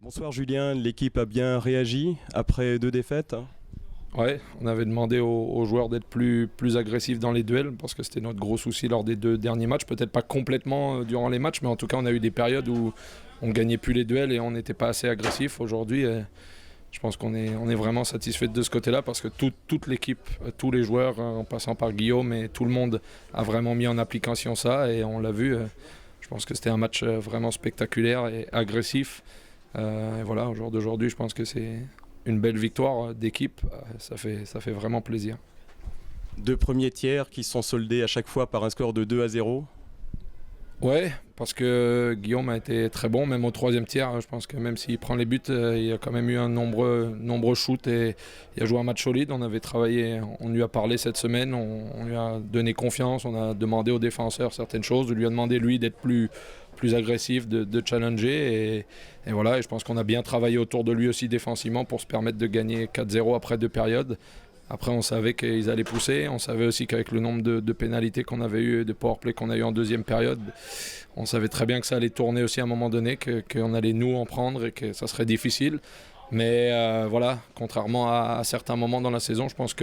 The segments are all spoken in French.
Bonsoir Julien, l'équipe a bien réagi après 2 défaites. Ouais, on avait demandé aux joueurs d'être plus agressifs dans les duels parce que c'était notre gros souci lors des 2 derniers matchs. Peut-être pas complètement durant les matchs, mais en tout cas on a eu des périodes où on ne gagnait plus les duels et on n'était pas assez agressif. Aujourd'hui, je pense qu'on est vraiment satisfait de ce côté-là parce que toute l'équipe, tous les joueurs, en passant par Guillaume et tout le monde a vraiment mis en application ça et on l'a vu. Je pense que c'était un match vraiment spectaculaire et agressif. Et voilà, au jour d'aujourd'hui, je pense que c'est une belle victoire d'équipe. Ça fait vraiment plaisir. 2 premiers tiers qui sont soldés à chaque fois par un score de 2-0. Ouais, parce que Guillaume a été très bon, même au 3e tiers. Je pense que même s'il prend les buts, il a quand même eu un nombreux shoots et il a joué un match solide. On avait travaillé, on lui a parlé cette semaine, on lui a donné confiance, on a demandé aux défenseurs certaines choses, on lui a demandé lui d'être plus agressif, de challenger et voilà. Et je pense qu'on a bien travaillé autour de lui aussi défensivement pour se permettre de gagner 4-0 après 2 périodes. Après, on savait qu'ils allaient pousser. On savait aussi qu'avec le nombre de pénalités qu'on avait eu, de powerplay qu'on a eu en 2e période, on savait très bien que ça allait tourner aussi à un moment donné, qu'on allait nous en prendre et que ça serait difficile. Mais voilà, contrairement à certains moments dans la saison, je pense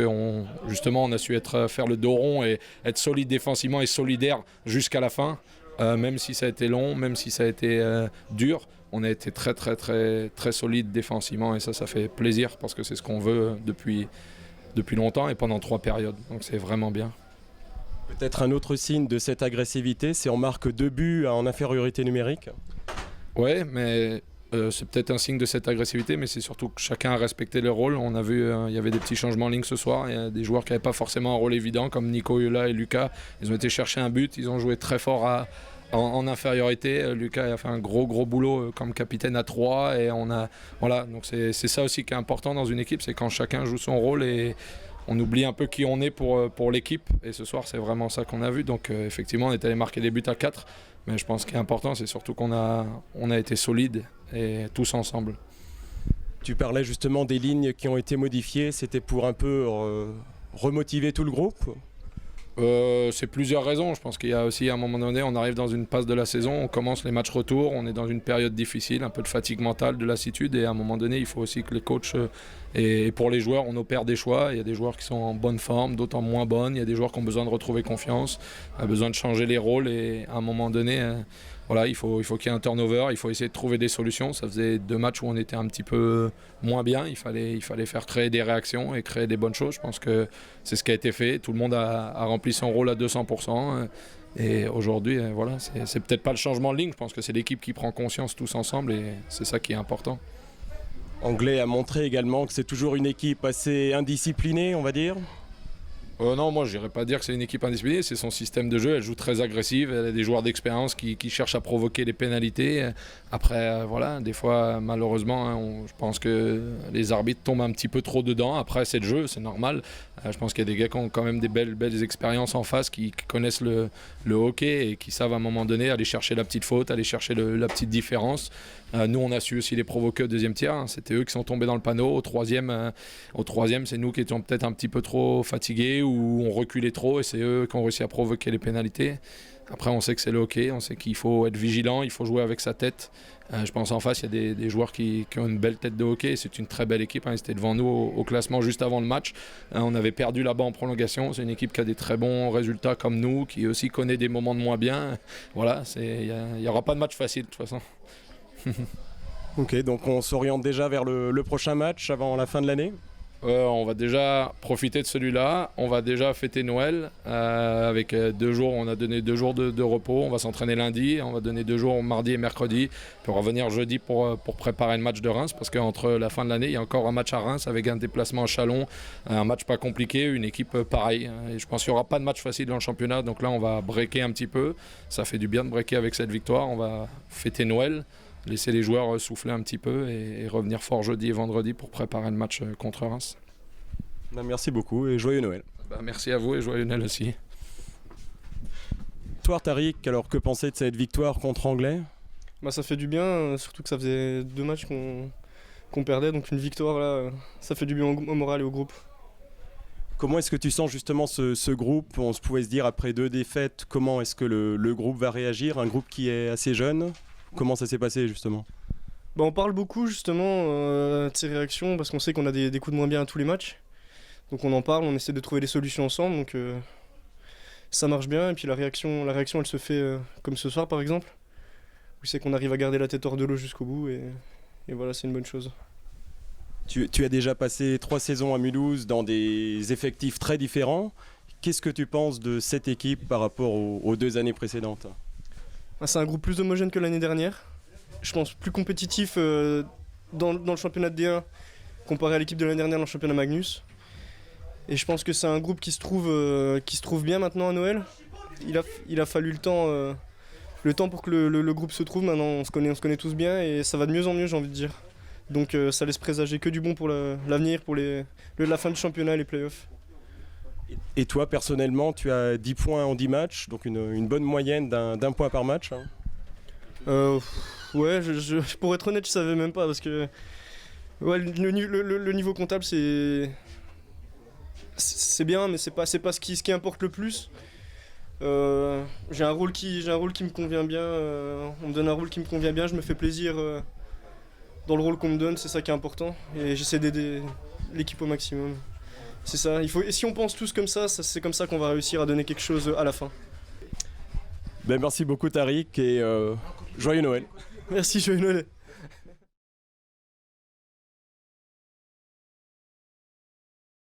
justement on a su faire le dos rond et être solide défensivement et solidaire jusqu'à la fin. Même si ça a été long, même si ça a été dur, on a été très solide défensivement et ça fait plaisir parce que c'est ce qu'on veut depuis longtemps et pendant 3 périodes. Donc c'est vraiment bien. Peut-être un autre signe de cette agressivité, c'est on marque 2 buts en infériorité numérique. Ouais, mais c'est peut-être un signe de cette agressivité, mais c'est surtout que chacun a respecté le rôle. On a vu, il y avait des petits changements en ligne ce soir. Il y a des joueurs qui n'avaient pas forcément un rôle évident, comme Nico Yola et Lucas. Ils ont été chercher un but, ils ont joué très fort en infériorité. Lucas a fait un gros boulot comme capitaine à 3 et voilà, donc c'est ça aussi qui est important dans une équipe, c'est quand chacun joue son rôle et on oublie un peu qui on est pour l'équipe. Et ce soir, c'est vraiment ça qu'on a vu. Donc effectivement, on est allé marquer des buts à 4, mais je pense qu'il est important, c'est surtout qu'on a été solide et tous ensemble. Tu parlais justement des lignes qui ont été modifiées, c'était pour un peu remotiver tout le groupe. C'est plusieurs raisons. Je pense qu'il y a aussi à un moment donné, on arrive dans une passe de la saison, on commence les matchs retour, on est dans une période difficile, un peu de fatigue mentale, de lassitude, et à un moment donné, il faut aussi que les coachs et pour les joueurs, on opère des choix. Il y a des joueurs qui sont en bonne forme, d'autres en moins bonne. Il y a des joueurs qui ont besoin de retrouver confiance, besoin de changer les rôles, et à un moment donné, voilà, il faut qu'il y ait un turnover, il faut essayer de trouver des solutions. Ça faisait 2 matchs où on était un petit peu moins bien, il fallait faire créer des réactions et créer des bonnes choses. Je pense que c'est ce qui a été fait, tout le monde a rempli son rôle à 200%. Et aujourd'hui, voilà, c'est peut-être pas le changement de ligne, je pense que c'est l'équipe qui prend conscience tous ensemble et c'est ça qui est important. Anglais a montré également que c'est toujours une équipe assez indisciplinée, on va dire. Non, moi je n'irais pas dire que c'est une équipe indisciplinée, c'est son système de jeu, elle joue très agressive, elle a des joueurs d'expérience qui cherchent à provoquer les pénalités. Après, voilà, des fois malheureusement, je pense que les arbitres tombent un petit peu trop dedans. Après c'est le jeu, c'est normal. Je pense qu'il y a des gars qui ont quand même des belles expériences en face, qui connaissent le hockey et qui savent à un moment donné aller chercher la petite faute, aller chercher la petite différence. Nous on a su aussi les provoquer au 2e tiers, c'était eux qui sont tombés dans le panneau. Au troisième, c'est nous qui étions peut-être un petit peu trop fatigués ou on reculait trop et c'est eux qui ont réussi à provoquer les pénalités. Après on sait que c'est le hockey, on sait qu'il faut être vigilant, il faut jouer avec sa tête. Je pense en face il y a des joueurs qui ont une belle tête de hockey, c'est une très belle équipe, ils étaient devant nous au classement juste avant le match. On avait perdu là-bas en prolongation, c'est une équipe qui a des très bons résultats comme nous, qui aussi connaît des moments de moins bien. Voilà, il n'y aura pas de match facile de toute façon. Ok, donc on s'oriente déjà vers le prochain match avant la fin de l'année. On va déjà profiter de celui-là, on va déjà fêter Noël avec 2 jours, on a donné 2 jours de repos, on va s'entraîner lundi, on va donner 2 jours mardi et mercredi, puis on va revenir jeudi pour préparer le match de Reims, parce qu'entre la fin de l'année, il y a encore un match à Reims avec un déplacement à Châlons, un match pas compliqué, une équipe pareille. Et je pense qu'il n'y aura pas de match facile dans le championnat, donc là on va breaker un petit peu, ça fait du bien de breaker avec cette victoire, on va fêter Noël, laisser les joueurs souffler un petit peu et revenir fort jeudi et vendredi pour préparer le match contre Reims. Merci beaucoup et joyeux Noël. Merci à vous et joyeux Noël aussi. Toi Tariq, alors que penser de cette victoire contre Anglais ? Ça fait du bien, surtout que ça faisait 2 matchs qu'on perdait, donc une victoire là, ça fait du bien au moral et au groupe. Comment est-ce que tu sens justement ce groupe ? On se pouvait se dire après 2 défaites, comment est-ce que le groupe va réagir ? Un groupe qui est assez jeune ? Comment ça s'est passé justement ? Bah, on parle beaucoup justement de ces réactions parce qu'on sait qu'on a des coups de moins bien à tous les matchs. Donc on en parle, on essaie de trouver des solutions ensemble. Donc ça marche bien. Et puis la réaction elle se fait comme ce soir par exemple. Où c'est qu'on arrive à garder la tête hors de l'eau jusqu'au bout. Et voilà, c'est une bonne chose. Tu as déjà passé 3 saisons à Mulhouse dans des effectifs très différents. Qu'est-ce que tu penses de cette équipe par rapport aux 2 années précédentes? Ah, c'est un groupe plus homogène que l'année dernière. Je pense plus compétitif dans le championnat de D1 comparé à l'équipe de l'année dernière dans le championnat Magnus. Et je pense que c'est un groupe qui se trouve bien maintenant à Noël. Il a fallu le temps pour que le groupe se trouve. Maintenant on se connaît tous bien et ça va de mieux en mieux, j'ai envie de dire. Donc ça laisse présager que du bon pour l'avenir, pour la fin du championnat et les playoffs. Et toi, personnellement, tu as 10 points en 10 matchs, donc une bonne moyenne d'un point par match. Ouais, pour être honnête, je savais même pas parce que ouais, le niveau comptable c'est bien, mais c'est pas ce qui importe le plus. J'ai un rôle qui me convient bien. On me donne un rôle qui me convient bien, je me fais plaisir dans le rôle qu'on me donne, c'est ça qui est important. Et j'essaie d'aider l'équipe au maximum. C'est ça. Et si on pense tous comme ça, c'est comme ça qu'on va réussir à donner quelque chose à la fin. Ben, merci beaucoup Tariq et joyeux Noël. Merci, joyeux Noël.